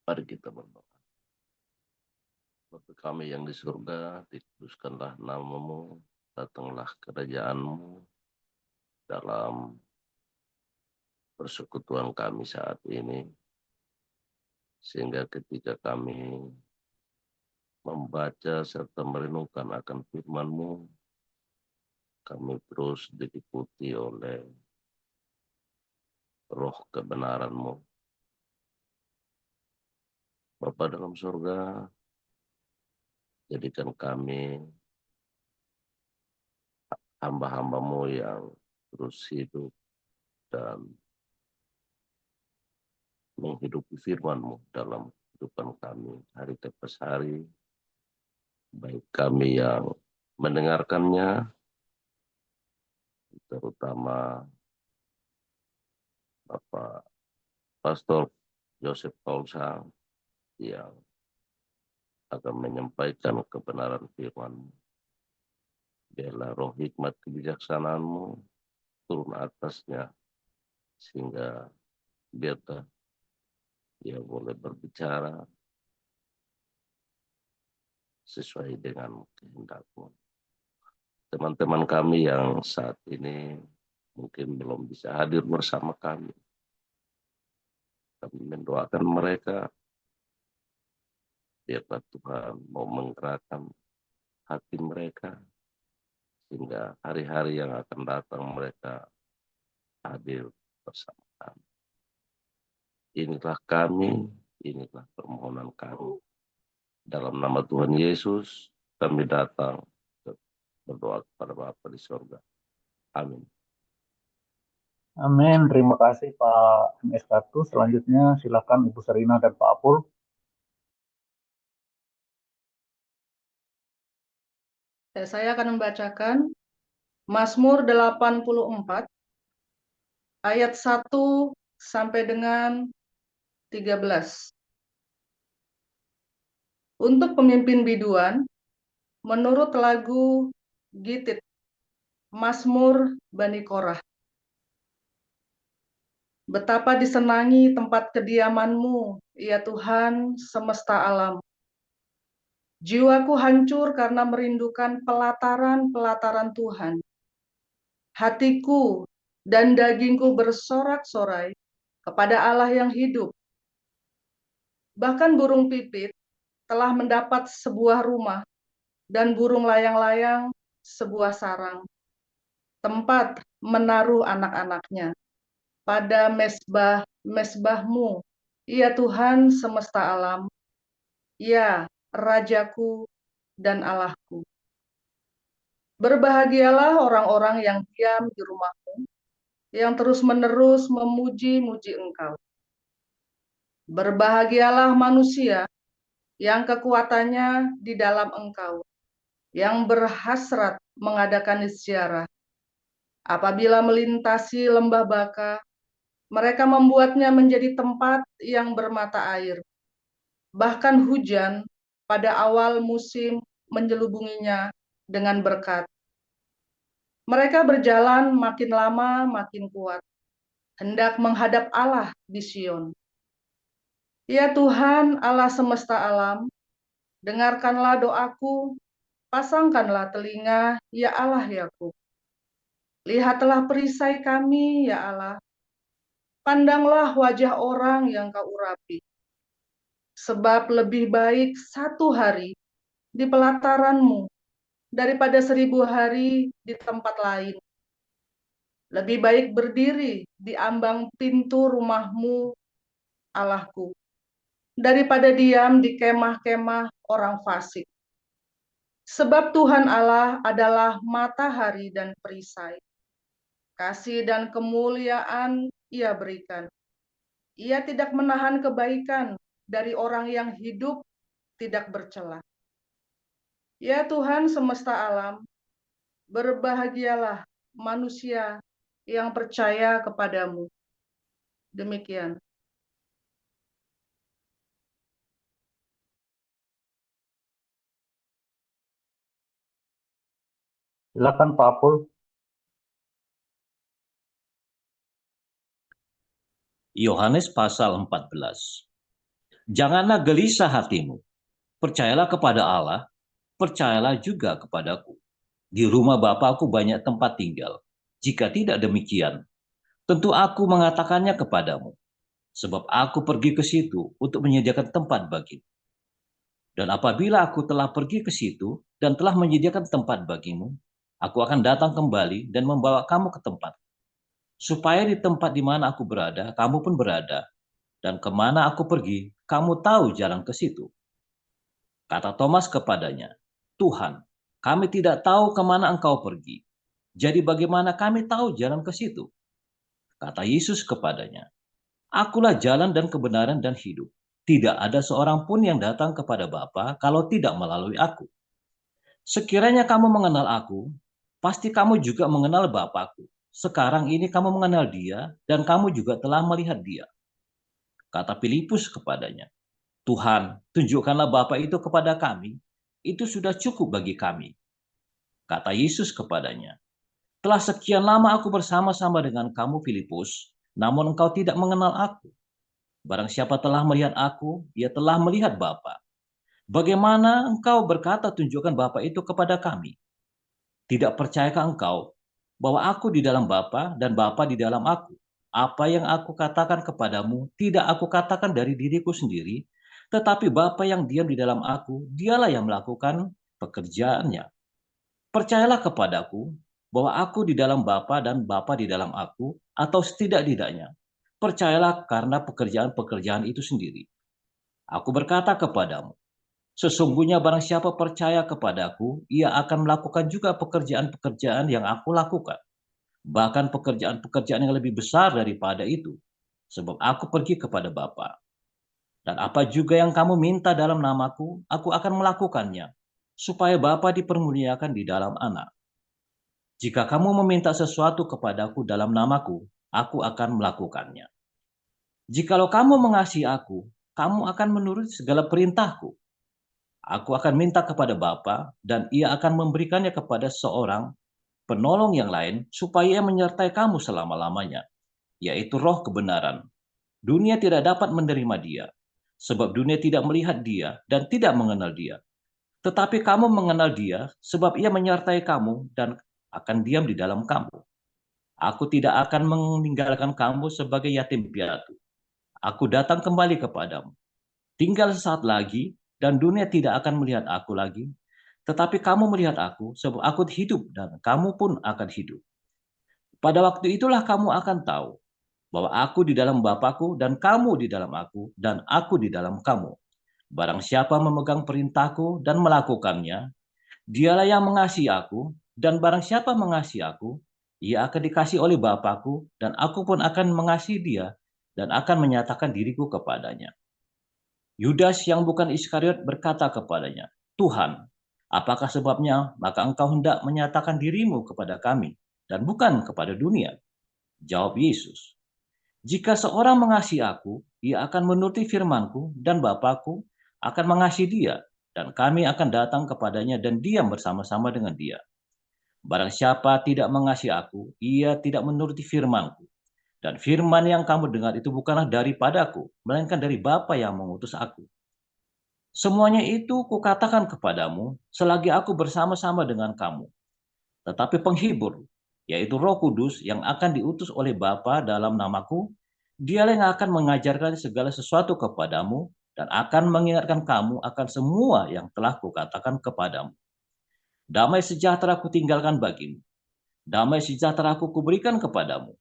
Mari kita berdoa. Bapa kami yang di surga, dikuduskanlah namamu, datanglah kerajaanmu dalam persekutuan kami saat ini, sehingga ketika kami membaca serta merenungkan akan firman-Mu, kami terus diliputi oleh roh kebenaran-Mu. Bapa dalam surga, jadikan kami hamba-hamba-Mu yang terus hidup dan menghidupi firman-Mu dalam kehidupan kami hari lepas hari, baik kami yang mendengarkannya, terutama Bapak Pastor Joseph Paulsa yang akan menyampaikan kebenaran firman-Mu. Biarlah roh hikmat kebijaksanaan-Mu turun atasnya, sehingga biarlah dia boleh berbicara sesuai dengan kehendak-Mu. Teman-teman kami yang saat ini mungkin belum bisa hadir bersama kami mendoakan mereka, biarlah Tuhan mau menggerakkan hati mereka, sehingga hari-hari yang akan datang mereka hadir bersama kami. Inilah permohonan kami. Dalam nama Tuhan Yesus, kami datang berdoa kepada Bapa di surga. Amin. Amin. Terima kasih Pak MS1. Selanjutnya silakan Ibu Serina dan Pak Apul. Saya akan membacakan Mazmur 84 ayat 1 sampai dengan 13. Untuk pemimpin biduan, menurut lagu Gitit, Mazmur Bani Korah. Betapa disenangi tempat kediaman-Mu, ya Tuhan semesta alam. Jiwaku hancur karena merindukan pelataran-pelataran Tuhan. Hatiku dan dagingku bersorak-sorai kepada Allah yang hidup. Bahkan burung pipit telah mendapat sebuah rumah, dan burung layang-layang sebuah sarang, tempat menaruh anak-anaknya. Pada mesbah-mesbah-Mu, ya Tuhan semesta alam, ya Rajaku dan Allahku. Berbahagialah orang-orang yang diam di rumah-Mu, yang terus-menerus memuji-muji Engkau. Berbahagialah manusia yang kekuatannya di dalam Engkau, yang berhasrat mengadakan ziarah. Apabila melintasi lembah Baka, mereka membuatnya menjadi tempat yang bermata air. Bahkan hujan pada awal musim menyelubunginya dengan berkat. Mereka berjalan makin lama makin kuat, hendak menghadap Allah di Sion. Ya Tuhan Allah semesta alam, dengarkanlah doaku, pasangkanlah telinga, ya Allah Yakub. Lihatlah perisai kami, ya Allah. Pandanglah wajah orang yang Kau urapi. Sebab lebih baik 1 hari di pelataran-Mu daripada 1000 hari di tempat lain. Lebih baik berdiri di ambang pintu rumah-Mu, Allahku, daripada diam di kemah-kemah orang fasik. Sebab Tuhan Allah adalah matahari dan perisai. Kasih dan kemuliaan Ia berikan. Ia tidak menahan kebaikan dari orang yang hidup tidak bercela. Ya Tuhan semesta alam, berbahagialah manusia yang percaya kepadamu. Demikian. Silakan Pak Apul. Yohanes pasal 14. Janganlah gelisah hatimu. Percayalah kepada Allah, percayalah juga kepadaku. Di rumah Bapakku banyak tempat tinggal. Jika tidak demikian, tentu aku mengatakannya kepadamu. Sebab aku pergi ke situ untuk menyediakan tempat bagimu. Dan apabila aku telah pergi ke situ dan telah menyediakan tempat bagimu, aku akan datang kembali dan membawa kamu ke tempat. Supaya di tempat di mana aku berada, kamu pun berada. Dan kemana aku pergi, kamu tahu jalan ke situ. Kata Thomas kepadanya, Tuhan, kami tidak tahu kemana engkau pergi. Jadi bagaimana kami tahu jalan ke situ? Kata Yesus kepadanya, Akulah jalan dan kebenaran dan hidup. Tidak ada seorang pun yang datang kepada Bapa kalau tidak melalui aku. Sekiranya kamu mengenal aku, pasti kamu juga mengenal Bapakku. Sekarang ini kamu mengenal dia dan kamu juga telah melihat dia. Kata Filipus kepadanya, Tuhan, tunjukkanlah Bapa itu kepada kami. Itu sudah cukup bagi kami. Kata Yesus kepadanya, telah sekian lama aku bersama-sama dengan kamu Filipus, namun engkau tidak mengenal aku. Barang siapa telah melihat aku, ia telah melihat Bapa. Bagaimana engkau berkata tunjukkan Bapa itu kepada kami? Tidak percayakah engkau bahwa aku di dalam Bapa dan Bapa di dalam aku? Apa yang aku katakan kepadamu tidak aku katakan dari diriku sendiri, tetapi Bapa yang diam di dalam aku, dialah yang melakukan pekerjaannya. Percayalah kepadaku bahwa aku di dalam Bapa dan Bapa di dalam aku, atau setidak-tidaknya. Percayalah karena pekerjaan-pekerjaan itu sendiri. Aku berkata kepadamu, sesungguhnya barang siapa percaya kepadaku, ia akan melakukan juga pekerjaan-pekerjaan yang aku lakukan. Bahkan pekerjaan-pekerjaan yang lebih besar daripada itu. Sebab aku pergi kepada Bapa. Dan apa juga yang kamu minta dalam namaku, aku akan melakukannya. Supaya Bapa dipermuliakan di dalam Anak. Jika kamu meminta sesuatu kepadaku dalam namaku, aku akan melakukannya. Jikalau kamu mengasihi aku, kamu akan menuruti segala perintahku. Aku akan minta kepada Bapa dan ia akan memberikannya kepada seorang penolong yang lain supaya ia menyertai kamu selama-lamanya, yaitu Roh kebenaran. Dunia tidak dapat menerima dia, sebab dunia tidak melihat dia dan tidak mengenal dia. Tetapi kamu mengenal dia sebab ia menyertai kamu dan akan diam di dalam kamu. Aku tidak akan meninggalkan kamu sebagai yatim piatu. Aku datang kembali kepadamu. Tinggal sesaat lagi dan dunia tidak akan melihat aku lagi, tetapi kamu melihat aku sebab aku hidup dan kamu pun akan hidup. Pada waktu itulah kamu akan tahu bahwa aku di dalam Bapakku dan kamu di dalam aku dan aku di dalam kamu. Barang siapa memegang perintahku dan melakukannya, dialah yang mengasihi aku, dan barang siapa mengasihi aku, ia akan dikasihi oleh Bapakku dan aku pun akan mengasihi dia dan akan menyatakan diriku kepadanya. Yudas yang bukan Iskariot berkata kepadanya, Tuhan, apakah sebabnya maka engkau hendak menyatakan dirimu kepada kami dan bukan kepada dunia? Jawab Yesus, jika seorang mengasihi aku, ia akan menuruti firmanku dan Bapakku akan mengasihi dia dan kami akan datang kepadanya dan diam bersama-sama dengan dia. Barang siapa tidak mengasihi aku, ia tidak menuruti firmanku. Dan firman yang kamu dengar itu bukanlah daripadaku, melainkan dari Bapa yang mengutus aku. Semuanya itu kukatakan kepadamu selagi aku bersama-sama dengan kamu. Tetapi penghibur, yaitu Roh Kudus yang akan diutus oleh Bapa dalam namaku, dialah yang akan mengajarkan segala sesuatu kepadamu dan akan mengingatkan kamu akan semua yang telah kukatakan kepadamu. Damai sejahtera kutinggalkan bagimu. Damai sejahtera kuberikan kepadamu.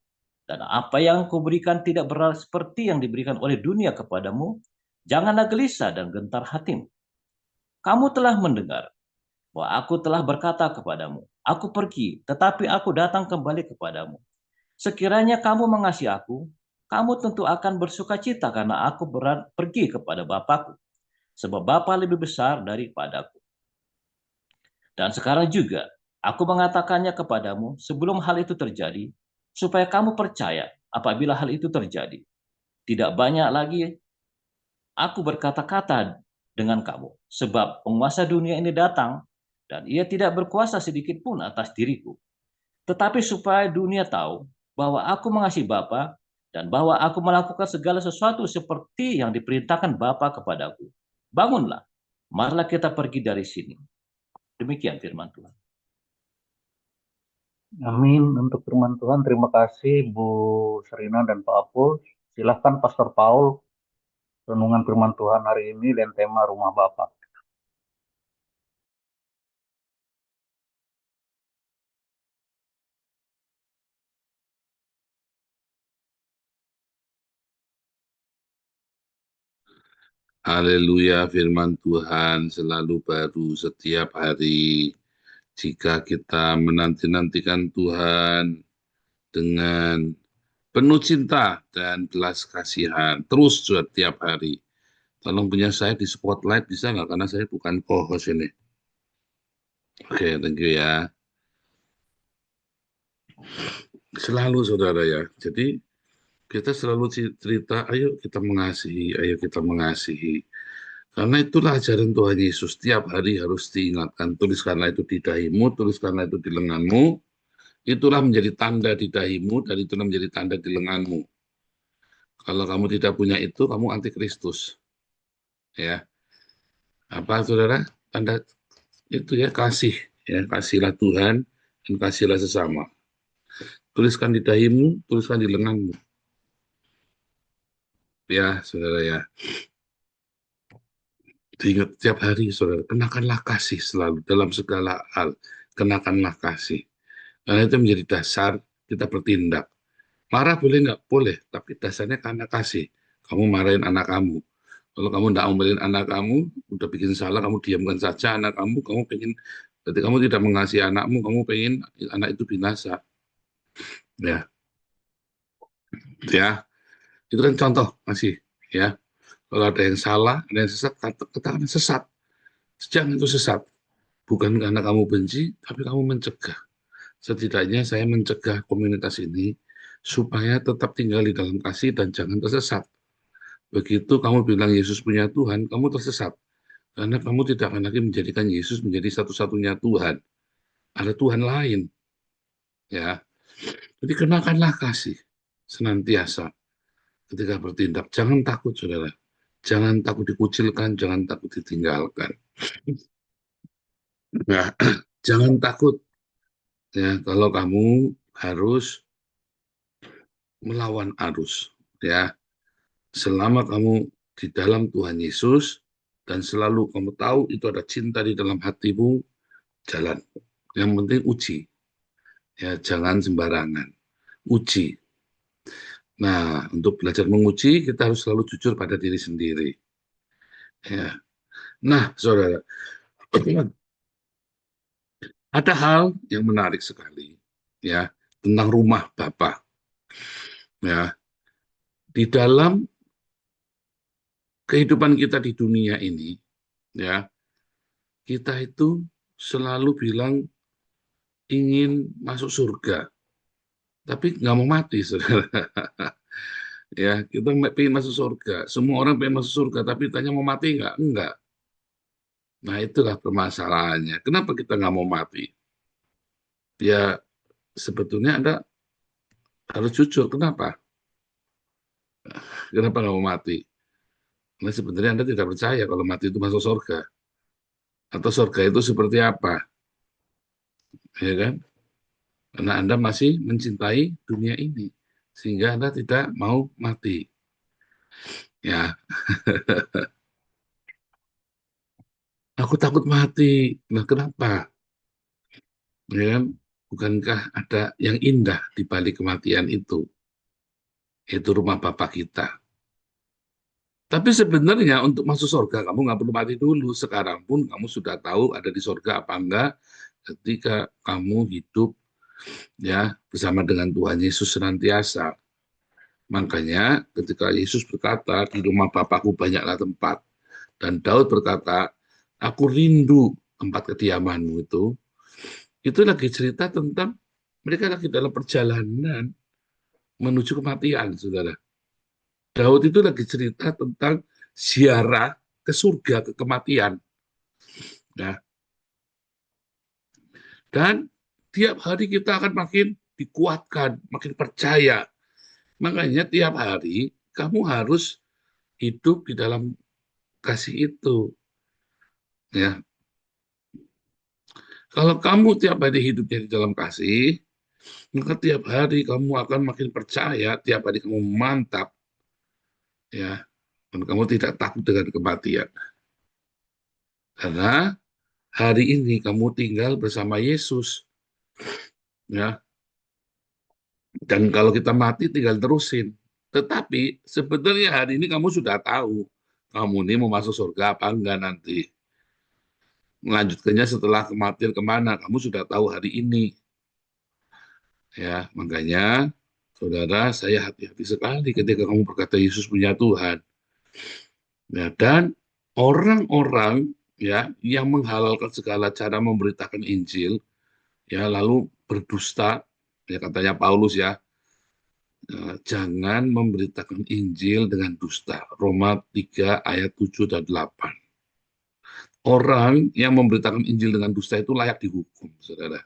Dan apa yang kuberikan tidak berarti seperti yang diberikan oleh dunia kepadamu. Janganlah gelisah dan gentar hatimu. Kamu telah mendengar bahwa aku telah berkata kepadamu, aku pergi, tetapi aku datang kembali kepadamu. Sekiranya kamu mengasihi aku, kamu tentu akan bersukacita karena aku pergi kepada Bapakku, sebab Bapa lebih besar daripadaku. Dan sekarang juga, aku mengatakannya kepadamu sebelum hal itu terjadi, supaya kamu percaya apabila hal itu terjadi. Tidak banyak lagi aku berkata-kata dengan kamu, sebab penguasa dunia ini datang, dan ia tidak berkuasa sedikit pun atas diriku. Tetapi supaya dunia tahu bahwa aku mengasihi Bapa dan bahwa aku melakukan segala sesuatu seperti yang diperintahkan Bapa kepadaku. Bangunlah, marilah kita pergi dari sini. Demikian firman Tuhan. Amin untuk firman Tuhan. Terima kasih Bu Serina dan Pak Apul. Silahkan Pastor Paul, renungan firman Tuhan hari ini dan tema Rumah Bapa. Haleluya, firman Tuhan selalu baru setiap hari. Jika kita menanti-nantikan Tuhan dengan penuh cinta dan belas kasihan, terus setiap hari. Tolong punya saya di spotlight, bisa nggak? Karena saya bukan co-host ini. Oke, thank you ya. Selalu saudara ya. Jadi kita selalu cerita, ayo kita mengasihi, ayo kita mengasihi. Karena itulah ajaran Tuhan Yesus, setiap hari harus diingatkan. Tuliskanlah itu di dahimu, tuliskanlah itu di lenganmu. Itulah menjadi tanda di dahimu, dan itulah menjadi tanda di lenganmu. Kalau kamu tidak punya itu, kamu antikristus. Ya, apa saudara? Tanda itu ya, kasih. Ya, kasihlah Tuhan dan kasihlah sesama. Tuliskan di dahimu, tuliskan di lenganmu. Ya, saudara ya. Diingat setiap hari, saudara, kenakanlah kasih selalu dalam segala hal. Kenakanlah kasih. Karena itu menjadi dasar kita bertindak. Marah boleh nggak? Boleh, tapi dasarnya karena kasih. Kamu marahin anak kamu. Kalau kamu tidak ngomelin anak kamu, udah bikin salah, kamu diamkan saja anak kamu pengen, berarti kamu tidak mengasihi anakmu, kamu pengen anak itu binasa. Ya, ya, itu kan contoh masih, ya. Kalau ada yang salah, ada yang sesat, katakan sesat. Jangan itu sesat. Bukan karena kamu benci, tapi kamu mencegah. Setidaknya saya mencegah komunitas ini supaya tetap tinggal di dalam kasih dan jangan tersesat. Begitu kamu bilang Yesus punya Tuhan, kamu tersesat. Karena kamu tidak akan lagi menjadikan Yesus menjadi satu-satunya Tuhan. Ada Tuhan lain. Ya. Jadi kenakanlah kasih senantiasa ketika bertindak. Jangan takut, saudara. Jangan takut dikucilkan, jangan takut ditinggalkan. Nah, jangan takut ya kalau kamu harus melawan arus. Ya, selama kamu di dalam Tuhan Yesus dan selalu kamu tahu itu ada cinta di dalam hatimu, jalan. Yang penting uji. Ya, jangan sembarangan. Uji. Nah, untuk belajar menguji, kita harus selalu jujur pada diri sendiri. Ya. Nah, saudara, ada hal yang menarik sekali, ya, tentang rumah Bapa. Ya, di dalam kehidupan kita di dunia ini, ya, kita itu selalu bilang ingin masuk surga, tapi nggak mau mati, saudara. Ya, kita pengen masuk surga. Semua orang pengen masuk surga, tapi tanya mau mati nggak? Enggak. Nah, itulah permasalahannya. Kenapa kita nggak mau mati? Ya, sebetulnya Anda harus jujur. Kenapa? Kenapa nggak mau mati? Nah, sebenarnya Anda tidak percaya kalau mati itu masuk surga. Atau surga itu seperti apa? Ya kan? Karena Anda masih mencintai dunia ini. Sehingga Anda tidak mau mati. Ya, aku takut mati. Nah, kenapa? Ya kan? Bukankah ada yang indah di balik kematian itu? Itu rumah Bapa kita. Tapi sebenarnya untuk masuk surga kamu nggak perlu mati dulu. Sekarang pun kamu sudah tahu ada di surga apa enggak ketika kamu hidup ya bersama dengan Tuhan Yesus senantiasa. Makanya ketika Yesus berkata di rumah Bapakku banyaklah tempat, dan Daud berkata aku rindu tempat kediamanmu itu lagi cerita tentang mereka lagi dalam perjalanan menuju kematian, saudara. Daud itu lagi cerita tentang ziarah ke surga, ke kematian. Nah, dan tiap hari kita akan makin dikuatkan, makin percaya Makanya tiap hari kamu harus hidup di dalam kasih itu. Ya, kalau kamu tiap hari hidupnya di dalam kasih, maka tiap hari kamu akan makin percaya, tiap hari kamu mantap, ya, dan kamu tidak takut dengan kematian. Karena hari ini kamu tinggal bersama Yesus, ya. Dan kalau kita mati tinggal terusin. Tetapi sebenarnya hari ini kamu sudah tahu kamu ini mau masuk surga apa enggak nanti. Melanjutkannya setelah kematian kemana, kamu sudah tahu hari ini. Ya, makanya saudara, saya hati-hati sekali ketika kamu berkata Yesus punya Tuhan. Ya, dan orang-orang ya yang menghalalkan segala cara memberitakan Injil, ya lalu berdusta, ya katanya Paulus ya, jangan memberitakan Injil dengan dusta. Roma 3 ayat 7 dan 8. Orang yang memberitakan Injil dengan dusta itu layak dihukum, saudara.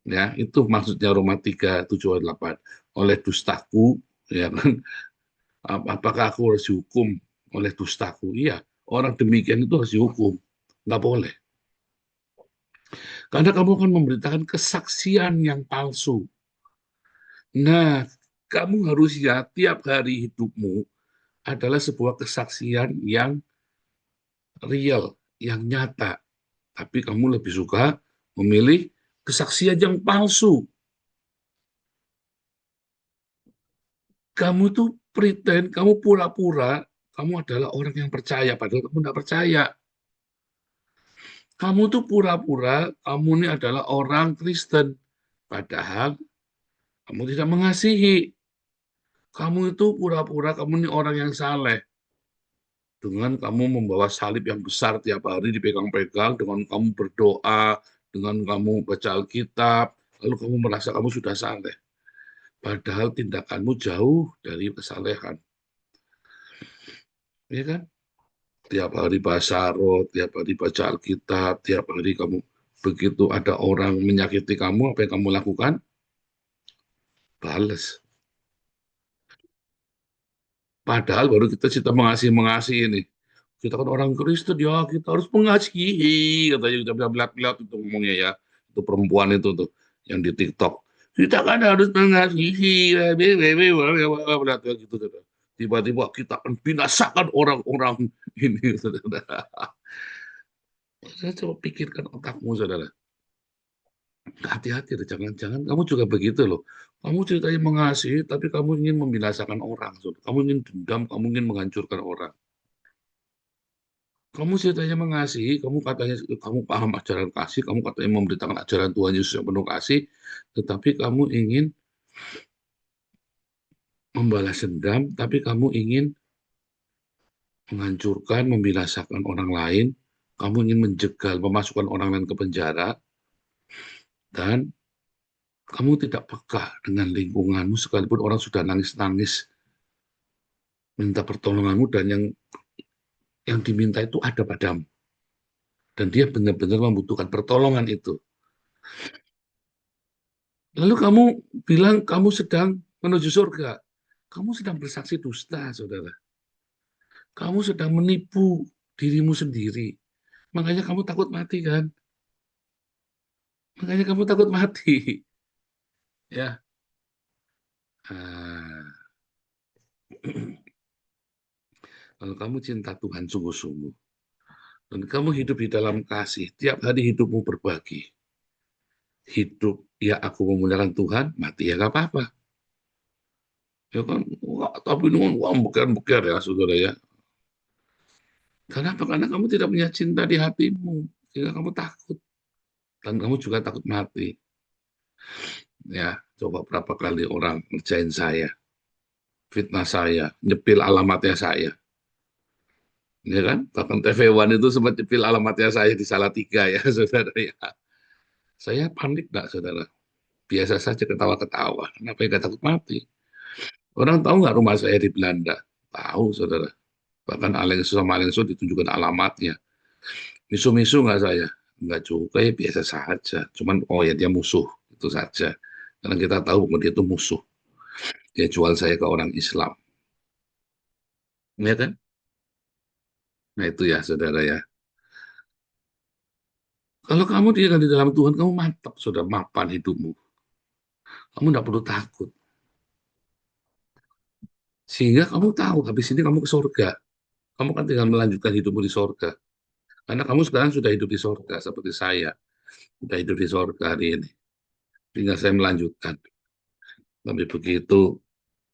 Ya, itu maksudnya Roma 3, 7, ayat 8. Oleh dustaku, ya kan, apakah aku harus dihukum oleh dustaku? Iya, orang demikian itu harus dihukum. Nggak boleh. Karena kamu akan memberitakan kesaksian yang palsu. Nah, kamu harusnya tiap hari hidupmu adalah sebuah kesaksian yang real, yang nyata. Tapi kamu lebih suka memilih kesaksian yang palsu. Kamu tuh pretend, kamu pura-pura, kamu adalah orang yang percaya, padahal kamu tidak percaya. Kamu tuh pura-pura, kamu ini adalah orang Kristen, padahal kamu tidak mengasihi. Kamu itu pura-pura, kamu ini orang yang saleh. Dengan kamu membawa salib yang besar tiap hari dipegang-pegang, dengan kamu berdoa, dengan kamu baca Alkitab, lalu kamu merasa kamu sudah saleh. Padahal tindakanmu jauh dari kesalehan. Ya kan? Tiap hari bahasa roh, tiap hari baca Alkitab, tiap hari kamu begitu ada orang menyakiti kamu, apa yang kamu lakukan? Balas. Padahal baru kita mengasihi ini. Kita kan orang Kristen, ya kita harus mengasihi, katanya kita bilang itu ngomongnya ya. Itu perempuan itu tuh yang di TikTok. Kita kan harus mengasihi, gitu. Tiba-tiba kita akan binasakan orang-orang ini, saudara. Saya coba pikirkan otakmu, saudara. Hati-hati, jangan-jangan kamu juga begitu loh. Kamu ceritanya mengasihi, tapi kamu ingin membinasakan orang. Saudara. Kamu ingin dendam, kamu ingin menghancurkan orang. Kamu ceritanya mengasihi, kamu katanya kamu paham ajaran kasih, kamu katanya memberitakan ajaran Tuhan Yesus yang penuh kasih, tetapi kamu ingin membalas dendam, tapi kamu ingin menghancurkan, membinasakan orang lain, kamu ingin menjegal, memasukkan orang lain ke penjara, dan kamu tidak peka dengan lingkunganmu sekalipun orang sudah nangis-nangis minta pertolonganmu dan yang diminta itu ada padamu. Dan dia benar-benar membutuhkan pertolongan itu. Lalu kamu bilang kamu sedang menuju surga. Kamu sedang bersaksi dusta, saudara. Kamu sedang menipu dirimu sendiri. Makanya kamu takut mati, kan? Makanya kamu takut mati. Ya. Kalau kamu cinta Tuhan sungguh-sungguh, dan kamu hidup di dalam kasih, tiap hari hidupmu berbagi. Hidup, ya aku memuliakan Tuhan, mati ya gak apa-apa. Ya kan, wah, tapi ini beker-beker ya, saudara ya. Kenapa? Karena kamu tidak punya cinta di hatimu, sehingga kamu takut. Dan kamu juga takut mati. Ya, coba berapa kali orang ngerjain saya, fitnah saya, nyepil alamatnya saya. Ya kan? Bahkan TV One itu sempat nyepil alamatnya saya di Salatiga ya, saudara ya. Saya panik enggak, saudara? Biasa saja ketawa-ketawa. Kenapa ya takut mati? Orang tahu nggak rumah saya di Belanda? Tahu, saudara. Bahkan Alengso sama Alengso ditunjukkan alamatnya. Misu-misu nggak saya? Nggak juga, ya biasa saja. Cuman, oh ya dia musuh, itu saja. Karena kita tahu bahwa dia itu musuh. dia jual saya ke orang Islam. Ya kan? Nah itu ya saudara ya. Kalau kamu tinggal di dalam Tuhan, kamu mantap, sudah mapan hidupmu. Kamu tidak perlu takut. Sehingga kamu tahu, habis ini kamu ke surga. Kamu kan tinggal melanjutkan hidupmu di surga. Karena kamu sekarang sudah hidup di surga, seperti saya. Sudah hidup di surga hari ini. Tinggal saya melanjutkan. Tapi begitu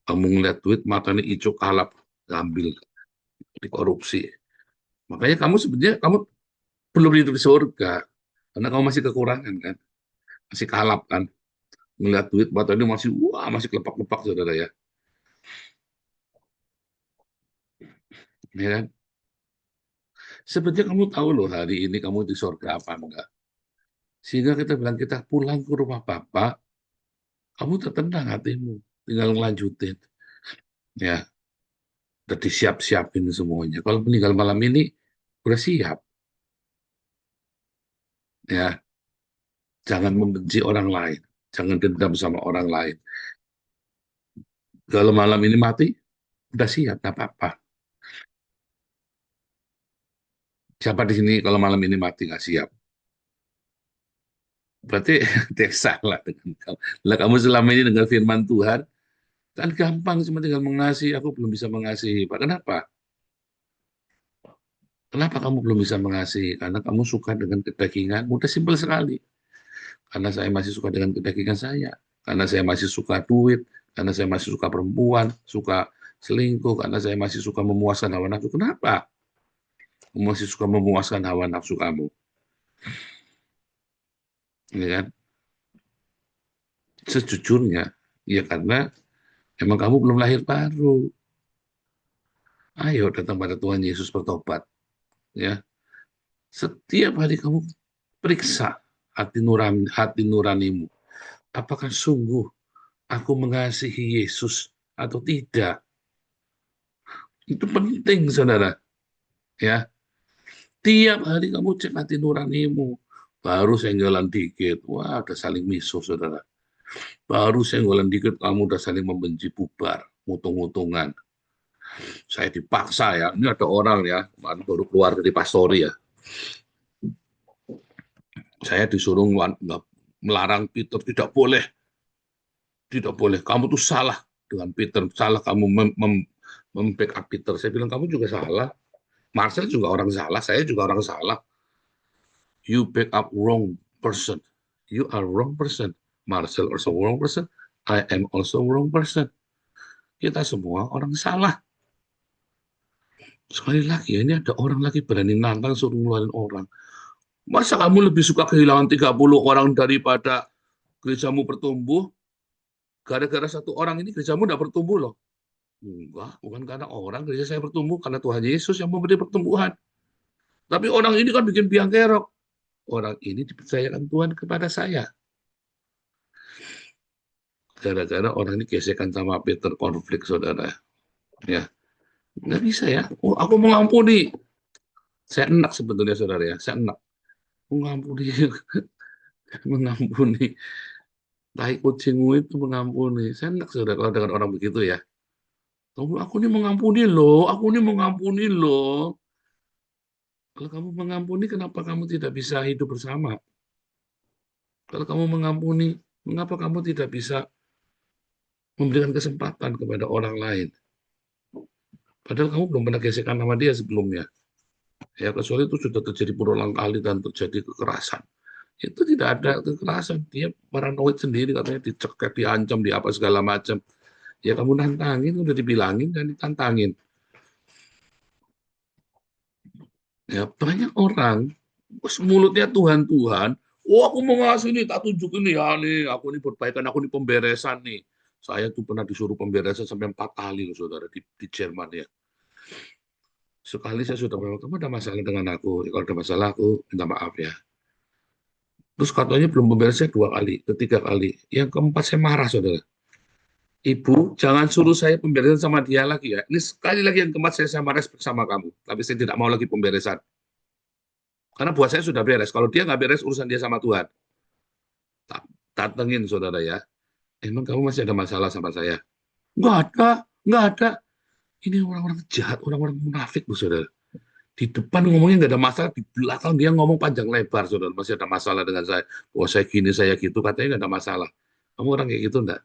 kamu ngeliat duit, matanya hijau kalap, ngambil, dikorupsi. Makanya kamu sebenarnya kamu belum hidup di surga. Karena kamu masih kekurangan kan. Masih kalap kan. Ngeliat duit, matanya masih, wah masih kelepak-lepak saudara ya. Ya kan? Sebenarnya kamu tahu loh hari ini kamu di surga apa enggak. Sehingga kita bilang kita pulang ke rumah Bapak, kamu tertenang hatimu, tinggal ngelanjutin. Ya, udah disiap-siapin semuanya. Kalau meninggal malam ini, udah siap. Ya, jangan membenci orang lain. Jangan dendam sama orang lain. Kalau malam ini mati, udah siap, nggak apa-apa. Siapa di sini kalau malam ini mati nggak siap? Berarti dia salah dengan kamu. Lah kamu selama ini dengan firman Tuhan, kan gampang cuma tinggal mengasihi. Aku belum bisa mengasihi. Pak, kenapa? Kenapa kamu belum bisa mengasihi? Karena kamu suka dengan kedagingan. Udah simpel sekali. Karena saya masih suka dengan kedagingan saya. Karena saya masih suka duit. Karena saya masih suka perempuan. Suka selingkuh. Karena saya masih suka memuaskan hawa nafsu. Kenapa? Kamu masih suka memuaskan hawa nafsu kamu. Ya kan? Sejujurnya, ya karena emang kamu belum lahir baru. Ayo datang pada Tuhan Yesus bertobat. Ya, setiap hari kamu periksa hati nuranimu. Apakah sungguh aku mengasihi Yesus atau tidak? Itu penting, saudara. Ya, tiap hari kamu cek hati nuranimu. Baru senggolan dikit, wah udah saling misuh, saudara. Baru senggolan dikit, kamu udah saling membenci, bubar, mutung-mutungan. Saya dipaksa ya, ini ada orang ya, baru keluar dari pastori ya. Saya disuruh melarang Peter, tidak boleh, kamu tuh salah dengan Peter, salah kamu membackup Peter. Saya bilang kamu juga salah, Marcel juga orang salah, saya juga orang salah. You back up wrong person, you are wrong person. Marcel also wrong person, I am also wrong person. Kita semua orang salah. Sekali lagi, ini ada orang lagi berani nantang suruh ngeluarin orang. Masa kamu lebih suka kehilangan 30 orang daripada gerejamu bertumbuh? Gara-gara satu orang ini gerejamu tidak bertumbuh loh. Enggak, bukan karena orang gereja saya bertumbuh, karena Tuhan Yesus yang memberi pertumbuhan. Tapi orang ini kan bikin biang kerok. Orang ini dipercayakan Tuhan kepada saya. Gara-gara orang ini gesekan sama Peter, konflik saudara. Ya, nggak bisa ya. Oh, aku mengampuni. Saya enak sebetulnya saudara ya, saya enak. Mengampuni, mengampuni. Tai kucingmu itu mengampuni. Saya enak saudara kalau dengan orang begitu ya. Aku ini mengampuni loh, aku ini mengampuni loh. Kalau kamu mengampuni, kenapa kamu tidak bisa hidup bersama? Kalau kamu mengampuni, mengapa kamu tidak bisa memberikan kesempatan kepada orang lain? Padahal kamu belum pernah gesekan sama dia sebelumnya. Ya, kecuali itu sudah terjadi berulang kali dan terjadi kekerasan. Itu tidak ada kekerasan. Dia paranoid sendiri, katanya dicekek, diancam, di apa segala macam. Ya kamu nantangin, udah dibilangin dan ditantangin. Ya, banyak orang mulutnya Tuhan, oh aku mau ngasih nih, tak tunjukin nih, ya nih, aku ini perbaikan, aku ini pemberesan nih. Saya tuh pernah disuruh pemberesan sampai 4 kali loh, saudara, di Jerman ya. Sekali saya sudah bilang, kamu ada masalah dengan aku, kalau ada masalah aku minta maaf ya. Terus katanya belum pemberesan 2 kali, ketiga kali. Yang keempat saya marah, saudara. Ibu, jangan suruh saya pemberesan sama dia lagi ya. Ini sekali lagi yang keempat saya marah bersama kamu. Tapi saya tidak mau lagi pemberesan. Karena buat saya sudah beres. Kalau dia nggak beres, urusan dia sama Tuhan. Datengin, saudara ya. Emang kamu masih ada masalah sama saya? Nggak ada. Ini orang-orang jahat, orang-orang munafik, Bu, saudara. Di depan ngomongnya nggak ada masalah, di belakang dia ngomong panjang lebar, saudara. Masih ada masalah dengan saya. Oh, saya gini, saya gitu, katanya nggak ada masalah. Kamu orang kayak gitu enggak?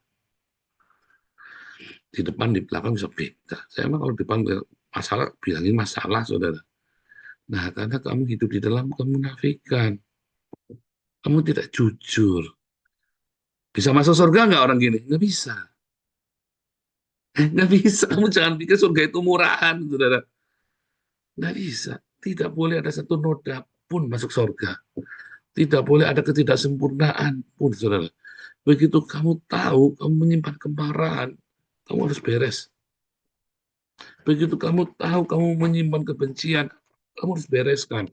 Di depan, di belakang bisa beda. Saya emang kalau di depan masalah, bilangin masalah, saudara. Nah, karena kamu hidup di dalam kemunafikan. Kamu tidak jujur. Bisa masuk surga nggak orang gini? Nggak bisa. Nggak bisa. Kamu jangan pikir surga itu murahan, saudara. Nggak bisa. Tidak boleh ada satu noda pun masuk surga. Tidak boleh ada ketidaksempurnaan pun, saudara. Begitu kamu tahu, kamu menyimpan kemarahan, kamu harus beres. Begitu kamu tahu, kamu menyimpan kebencian, kamu harus bereskan.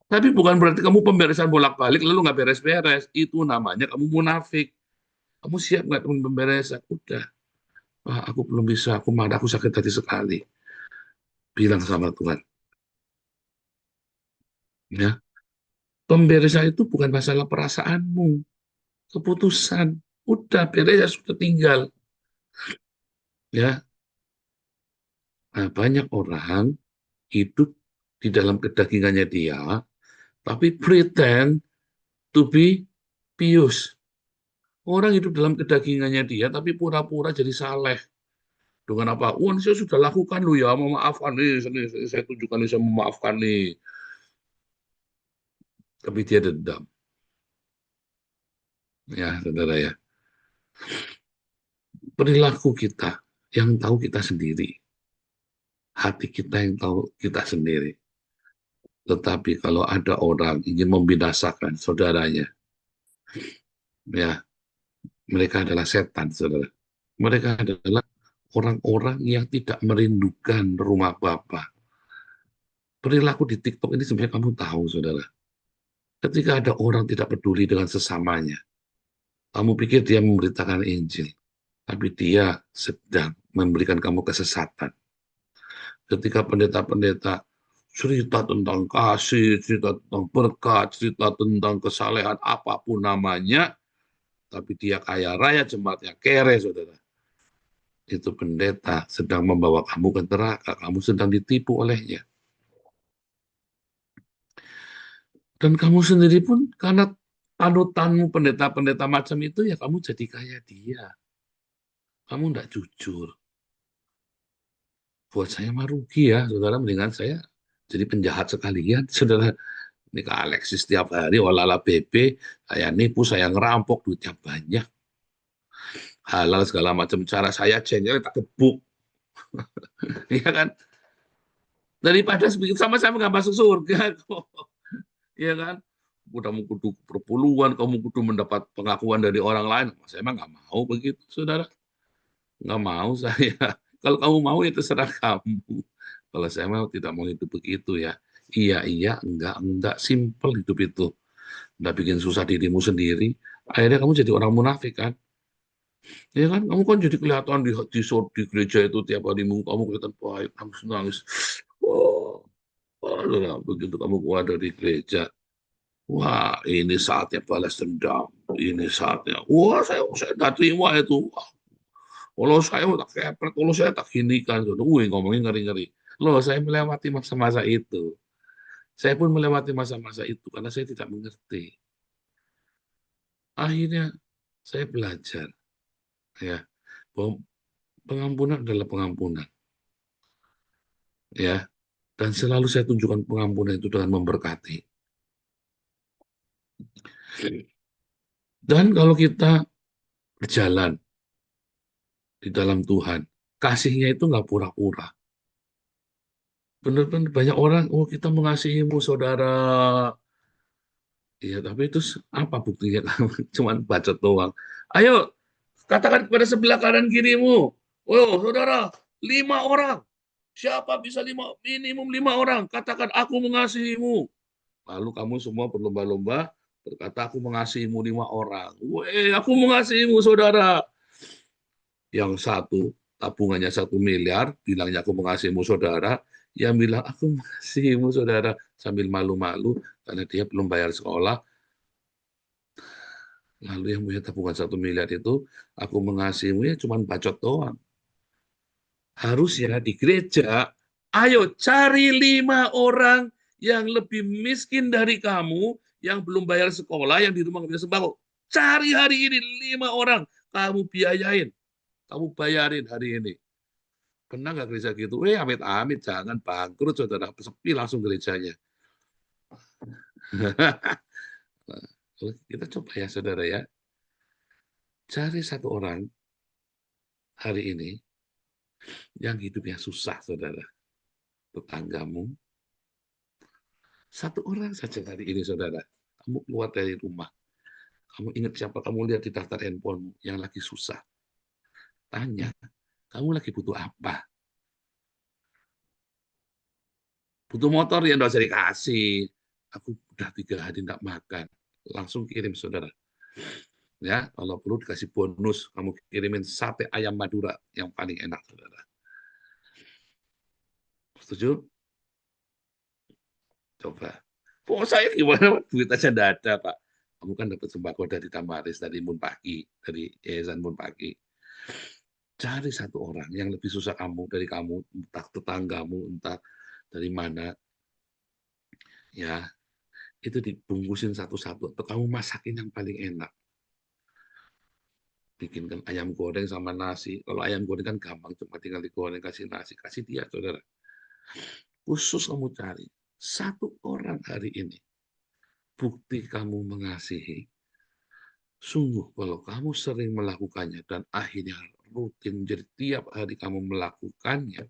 Tapi bukan berarti kamu pemberesan bolak-balik, lalu nggak beres-beres. Itu namanya kamu munafik. Kamu siap nggak teman pemberesan? Udah. Wah, aku belum bisa, aku sakit hati sekali. Bilang sama Tuhan. Ya, pemberesan itu bukan masalah perasaanmu, keputusan. Udah beres ya sudah tinggal. Ya, nah, banyak orang hidup di dalam kedagingannya dia, tapi pretend to be pious. Orang hidup dalam kedagingannya dia, tapi pura-pura jadi saleh. Dengan apa? Wah, saya sudah lakukan loh ya, memaafkan nih, saya tunjukkan nih, saya memaafkan nih. Tapi dia dendam. Ya, saudara ya. Perilaku kita yang tahu kita sendiri. Hati kita yang tahu kita sendiri. Tetapi kalau ada orang ingin membinasakan saudaranya, ya, mereka adalah setan, saudara. Mereka adalah orang-orang yang tidak merindukan rumah Bapa. Perilaku di TikTok ini sebenarnya kamu tahu, saudara. Ketika ada orang tidak peduli dengan sesamanya, kamu pikir dia memberitakan Injil, tapi dia sedang memberikan kamu kesesatan. Ketika pendeta-pendeta cerita tentang kasih, cerita tentang berkat, cerita tentang kesalehan apapun namanya, tapi dia kaya raya, jemaatnya kere, saudara. Itu pendeta sedang membawa kamu ke neraka, kamu sedang ditipu olehnya. Dan kamu sendiri pun karena panutanmu pendeta-pendeta macam itu, ya kamu jadi kayak dia. Kamu tidak jujur. Buat saya mah rugi ya, saudara. Mendingan saya jadi penjahat sekalian, saudara. Ini Kak Alexis setiap hari, olala BP, saya nipu, saya ngerampok, duitnya banyak. Halal segala macam cara, saya jengkel, tak gebuk. Iya kan? Daripada sama-sama nggak masuk surga. Iya kan? Kamu kudu perpuluhan, kamu kudu mendapat pengakuan dari orang lain. Saya emang nggak mau begitu, saudara. Nggak mau saya. Kalau kamu mau itu terserah kamu. Kalau saya mau tidak mau hidup begitu ya. Iya, iya, enggak. Simple hidup itu. Nggak bikin susah dirimu sendiri. Akhirnya kamu jadi orang munafik kan. Ya kan? Kamu kan jadi kelihatan di gereja itu tiap hari minggu kamu kelihatan baik, nangis. Wah, begitu kamu keluar dari gereja, wah, ini saatnya balas dendam. Ini saatnya. Wah, saya tidak terima itu. Wah, kalau saya tak kepret, kalau saya tak gini kan. Wih, ngomongin ngeri-ngeri. Loh, saya melewati masa-masa itu. Saya pun melewati masa-masa itu karena saya tidak mengerti. Akhirnya saya belajar ya bahwa pengampunan adalah pengampunan ya, dan selalu saya tunjukkan pengampunan itu dengan memberkati. Dan kalau kita berjalan di dalam Tuhan, kasihnya itu nggak pura-pura. Benar-benar banyak orang, oh kita mengasihimu saudara. Iya, tapi itu apa buktinya? Cuman bacot doang. Ayo, katakan kepada sebelah kanan kirimu, oh saudara, 5 orang. Siapa bisa minimum 5 orang? Katakan aku mengasihimu. Lalu kamu semua berlomba-lomba berkata aku mengasihimu 5 orang. Weh, aku mengasihimu saudara. Yang satu tabungannya 1 miliar, bilangnya aku mengasihimu saudara. Yang bilang aku mengasihimu saudara sambil malu-malu karena dia belum bayar sekolah. Lalu yang punya tabungan 1 miliar itu, aku mengasihimu ya cuma bacot doang. Harusnya di gereja, ayo cari 5 orang yang lebih miskin dari kamu, yang belum bayar sekolah, yang di rumah nggak bisa sembako. Cari hari ini 5 orang, kamu biayain, kamu bayarin hari ini. Pernah nggak gereja gitu? Amit-amit, jangan bangkrut, saudara. Sepi langsung gerejanya. Kita coba ya, saudara ya. Cari 1 orang hari ini yang hidupnya susah, saudara. Tetanggamu. 1 orang saja hari ini, saudara. Kamu keluar dari rumah. Kamu ingat siapa kamu lihat di daftar handphone yang lagi susah. Tanya, kamu lagi butuh apa? Butuh motor ya nggak usah dikasih. Aku udah 3 hari nggak makan. Langsung kirim, saudara. Ya, kalau perlu dikasih bonus, kamu kirimin sate ayam Madura yang paling enak, saudara. Setuju? Coba. Kok saya gimana? Duit aja enggak ada, Pak. Kamu kan dapat sembako dari Tamaris, dari Munpaki, dari Yayasan Munpaki. Cari 1 orang yang lebih susah dari kamu, entah tetanggamu, entah dari mana. Ya, itu dibungkusin satu-satu. Atau kamu masakin yang paling enak. Bikinkan ayam goreng sama nasi. Kalau ayam goreng kan gampang, cuma tinggal digoreng, kasih nasi. Kasih dia, saudara. Khusus kamu cari 1 orang hari ini. Bukti kamu mengasihi. Sungguh kalau kamu sering melakukannya dan akhirnya rutin, jadi tiap hari kamu melakukannya,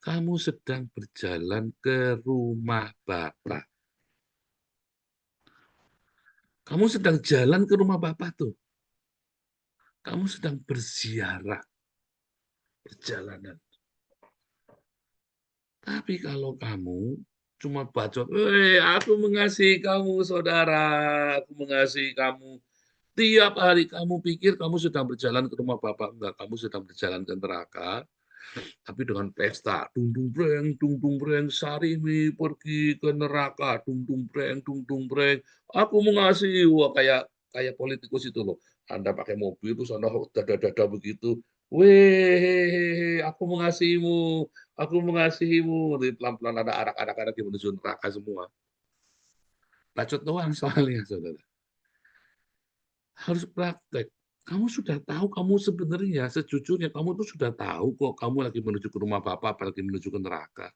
kamu sedang berjalan ke rumah Bapa. Kamu sedang jalan ke rumah Bapa tuh. Kamu sedang berziarah, perjalanan. Tapi kalau kamu cuma bacot, aku mengasihi kamu, saudara, aku mengasihi kamu. Tiap hari kamu pikir kamu sedang berjalan ke rumah Bapa, enggak, kamu sedang berjalan ke neraka, tapi dengan pesta, dung dung breng, Sarimi pergi ke neraka, dung breng, aku mengasihi, wah kayak politikus itu loh, Anda pakai mobil terus Anda dada begitu, weh, aku mengasihimu, pelan-pelan ada arak-arak yang menuju neraka semua, bacot doang soalnya, saudara. Harus praktek. Kamu sudah tahu, kamu sebenarnya sejujurnya kamu tuh sudah tahu kok kamu lagi menuju ke rumah Bapa, apalagi menuju ke neraka.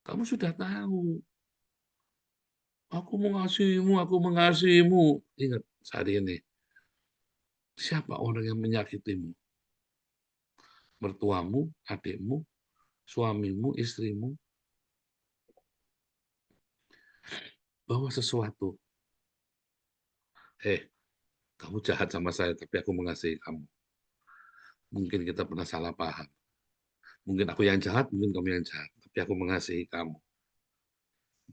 Kamu sudah tahu. Aku mengasihimu, aku mengasihimu. Ingat saat ini, siapa orang yang menyakitimu? Mertuamu, adikmu, suamimu, istrimu. Bawa sesuatu. Kamu jahat sama saya, tapi aku mengasihi kamu. Mungkin kita pernah salah paham. Mungkin aku yang jahat, mungkin kamu yang jahat. Tapi aku mengasihi kamu.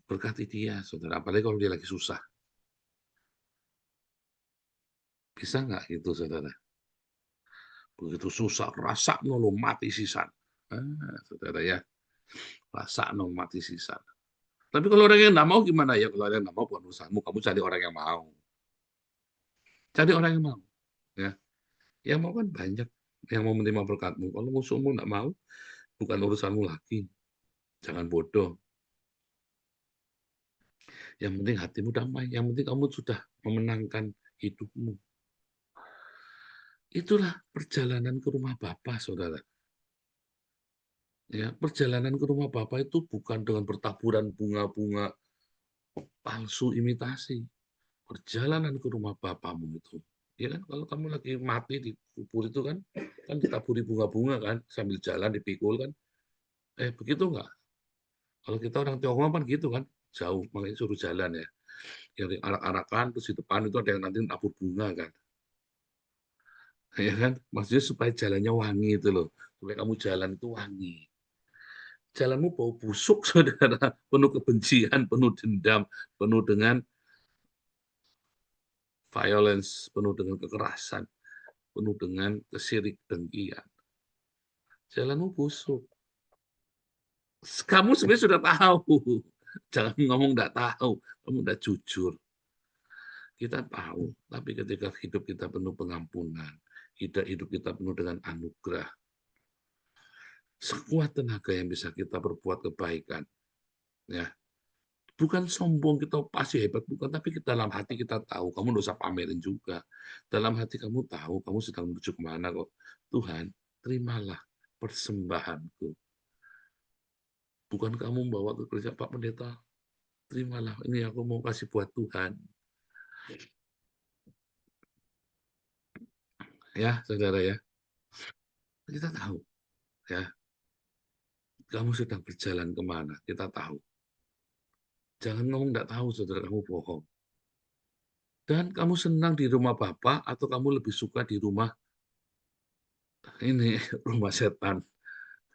Berkati dia, saudara. Apalagi kalau dia lagi susah. Bisa nggak itu, saudara? Begitu susah, rasa nolo mati sisan. Saudara ya, rasa nolo mati sisan. Tapi kalau orang yang nggak mau gimana ya? Kalau orang yang nggak mau bukan urusanmu. Kamu cari orang yang mau. Cari orang yang mau. Ya, yang mau kan banyak. Yang mau menerima berkatmu. Kalau musuhmu nggak mau, bukan urusanmu lagi. Jangan bodoh. Yang penting hatimu damai. Yang penting kamu sudah memenangkan hidupmu. Itulah perjalanan ke rumah Bapa, saudara. Ya, perjalanan ke rumah Bapa itu bukan dengan bertaburan bunga-bunga palsu imitasi. Perjalanan ke rumah Bapamu itu. Ya kan, kalau kamu lagi mati di kubur itu kan ditaburi bunga-bunga kan, sambil jalan dipikul kan. Begitu enggak? Kalau kita orang Tionghoa kan gitu kan, jauh, makanya suruh jalan ya. Yang arak-arakan, terus di depan itu ada yang nanti nabur bunga kan. Ya kan, maksudnya supaya jalannya wangi itu loh. Supaya kamu jalan itu wangi. Jalanmu bau busuk, saudara. Penuh kebencian, penuh dendam, penuh dengan violence, penuh dengan kekerasan, penuh dengan kesirik dengkian. Jalanmu busuk. Kamu sebenarnya sudah tahu. Jangan ngomong nggak tahu. Kamu nggak jujur. Kita tahu, tapi ketika hidup kita penuh pengampunan, hidup kita penuh dengan anugerah, sekuat tenaga yang bisa kita berbuat kebaikan, ya. Bukan sombong kita pasti hebat, bukan, tapi dalam hati kita tahu, kamu nggak usah pamerin juga. Dalam hati kamu tahu, kamu sedang menuju kemana kok. Tuhan, terimalah persembahanku. Bukan kamu bawa ke gereja, Pak Pendeta, terimalah, ini aku mau kasih buat Tuhan. Ya, saudara ya. Kita tahu, ya, kamu sedang berjalan kemana, kita tahu. Jangan ngomong nggak tahu, saudara, kamu bohong. Dan kamu senang di rumah Bapak atau kamu lebih suka di rumah ini, rumah setan,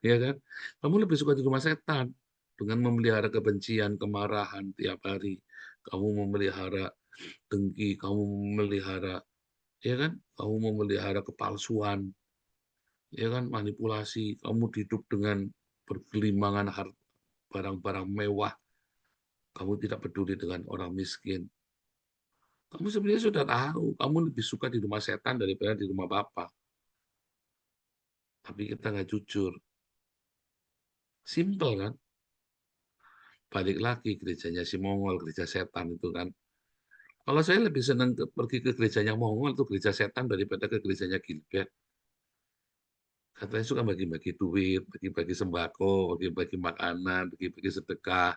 ya kan? Kamu lebih suka di rumah setan dengan memelihara kebencian, kemarahan tiap hari. Kamu memelihara dengki, kamu memelihara, ya kan? Kamu memelihara kepalsuan, ya kan? Manipulasi. Kamu hidup dengan bergelimangan barang-barang mewah. Kamu tidak peduli dengan orang miskin. Kamu sebenarnya sudah tahu, kamu lebih suka di rumah setan daripada di rumah Bapak. Tapi kita nggak jujur. Simple kan? Balik lagi gerejanya si Mongol, gereja setan itu kan. Kalau saya lebih senang pergi ke gerejanya Mongol, itu gereja setan, daripada ke gerejanya Gilbert. Katanya suka bagi-bagi duit, bagi-bagi sembako, bagi-bagi makanan, bagi-bagi sedekah.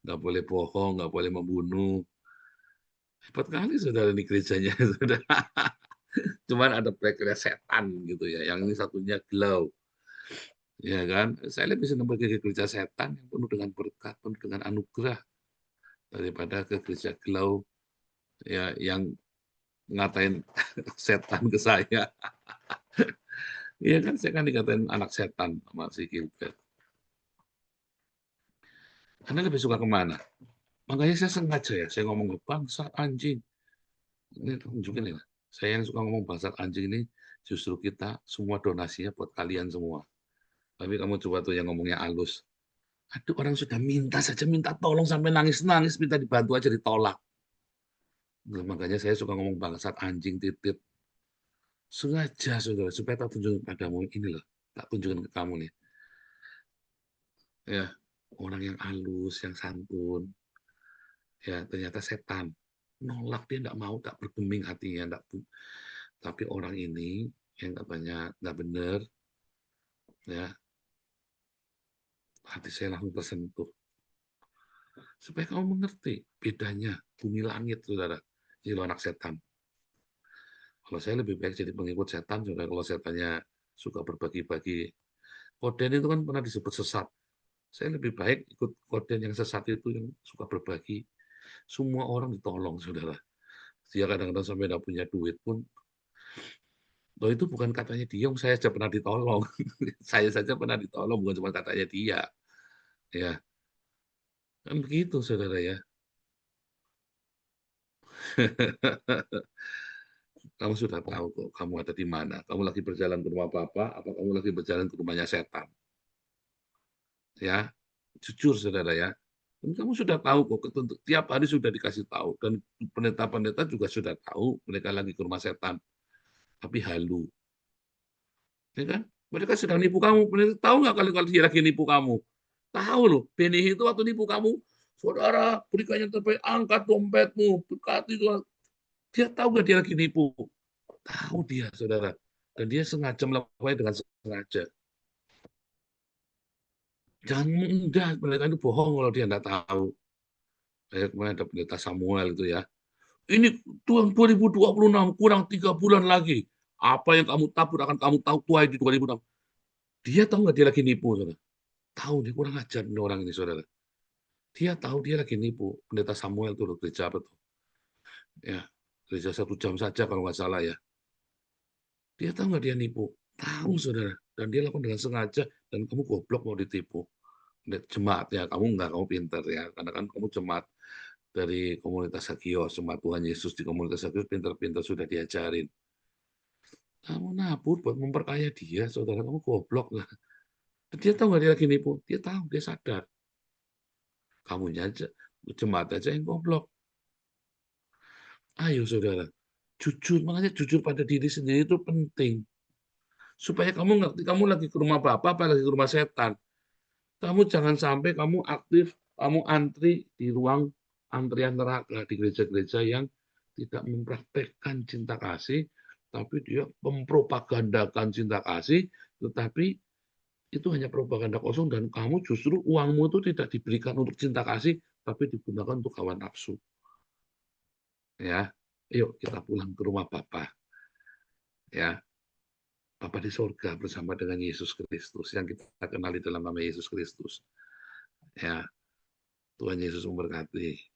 Nggak boleh bohong, nggak boleh membunuh. Hebat kali saudara ini gerejanya. Cuman ada background setan gitu ya. Yang ini satunya glow. Ya kan? Saya lebih senang pergi ke gereja setan yang penuh dengan berkat, penuh dengan anugerah, daripada ke gereja glow ya yang ngatain setan ke saya. Iya kan, saya kan dikatain anak setan sama si Gilbert. Anda lebih suka kemana? Makanya saya sengaja ya, saya ngomong bangsat anjing. Ini tunjukin ya. Saya yang suka ngomong bangsat anjing ini, justru kita semua donasinya buat kalian semua. Tapi kamu coba tuh yang ngomongnya halus. Aduh, orang sudah minta saja, minta tolong sampai nangis-nangis, minta dibantu aja ditolak. Nah, makanya saya suka ngomong bangsat anjing titit. Sengaja, saudara, supaya tak tunjukin padamu ini loh. Tak tunjukin ke kamu nih. Ya, orang yang halus, yang santun. Ya, ternyata setan. Nolak, dia enggak mau, tak bergeming hatinya. Enggak, tapi orang ini yang katanya nggak benar, ya, hati saya langsung tersentuh. Supaya kamu mengerti bedanya bumi langit, saudara. Jadi lo anak setan. Kalau saya lebih baik jadi pengikut setan, saudara. Kalau setannya suka berbagi-bagi. Koden itu kan pernah disebut sesat. Saya lebih baik ikut koden yang sesat itu, yang suka berbagi. Semua orang ditolong, saudara. Dia kadang-kadang sampai tidak punya duit pun. Loh, itu bukan katanya dia, saya saja pernah ditolong. Saya saja pernah ditolong, bukan cuma katanya dia. Ya, kan begitu, saudara ya. Kamu sudah tahu kok, kamu ada di mana. Kamu lagi berjalan ke rumah Bapak, apa kamu lagi berjalan ke rumahnya setan? Ya, jujur, saudara ya. Dan kamu sudah tahu kok, tiap hari sudah dikasih tahu. Dan pendeta-pendeta juga sudah tahu mereka lagi ke rumah setan. Tapi halu. Ya kan? Mereka sedang nipu kamu. Pendeta tahu nggak kalau dia lagi nipu kamu? Tahu loh, Beni itu waktu nipu kamu, saudara, berikan yang terbaik, angkat dompetmu, berkati Tuhan. Dia tahu nggak dia lagi nipu? Tahu dia, saudara. Dan dia sengaja melakukannya dengan sengaja. Jangan mudah, mereka itu bohong kalau dia nggak tahu. Saya kemarin ada pendeta Samuel itu ya. Ini Tuhan 2026, kurang 3 bulan lagi. Apa yang kamu tabur akan kamu tahu tuai di 2026. Dia tahu nggak dia lagi nipu, saudara? Tahu, dia kurang ajar ini orang ini, saudara. Dia tahu dia lagi nipu. Pendeta Samuel itu gereja apa tuh? Ya, gereja 1 jam saja kalau nggak salah ya. Dia tahu nggak dia nipu? Tahu, saudara. Dan dia lakukan dengan sengaja, dan kamu goblok mau ditipu. Jemaat ya, kamu nggak, kamu pintar ya. Karena kan kamu jemaat dari komunitas Hagios, jemaat Tuhan Yesus di komunitas Hagios, pintar-pintar sudah diajarin. Kamu nabur buat memperkaya dia, saudara, kamu goblok lah. Dia tahu nggak dia lagi nipu? Dia tahu, dia sadar. Kamunya aja, jemaat aja yang goblok. Ayo saudara, jujur, makanya jujur pada diri sendiri itu penting. Supaya kamu ngerti, kamu lagi ke rumah Bapa, apa lagi ke rumah setan. Kamu jangan sampai kamu aktif, kamu antri di ruang antrian neraka di gereja-gereja yang tidak mempraktekkan cinta kasih, tapi dia mempropagandakan cinta kasih, tetapi itu hanya propaganda kosong dan kamu justru uangmu itu tidak diberikan untuk cinta kasih, tapi digunakan untuk hawa nafsu. Ya, yuk kita pulang ke rumah Bapa. Ya, Bapa di sorga bersama dengan Yesus Kristus yang kita kenali dalam nama Yesus Kristus. Ya, Tuhan Yesus memberkati.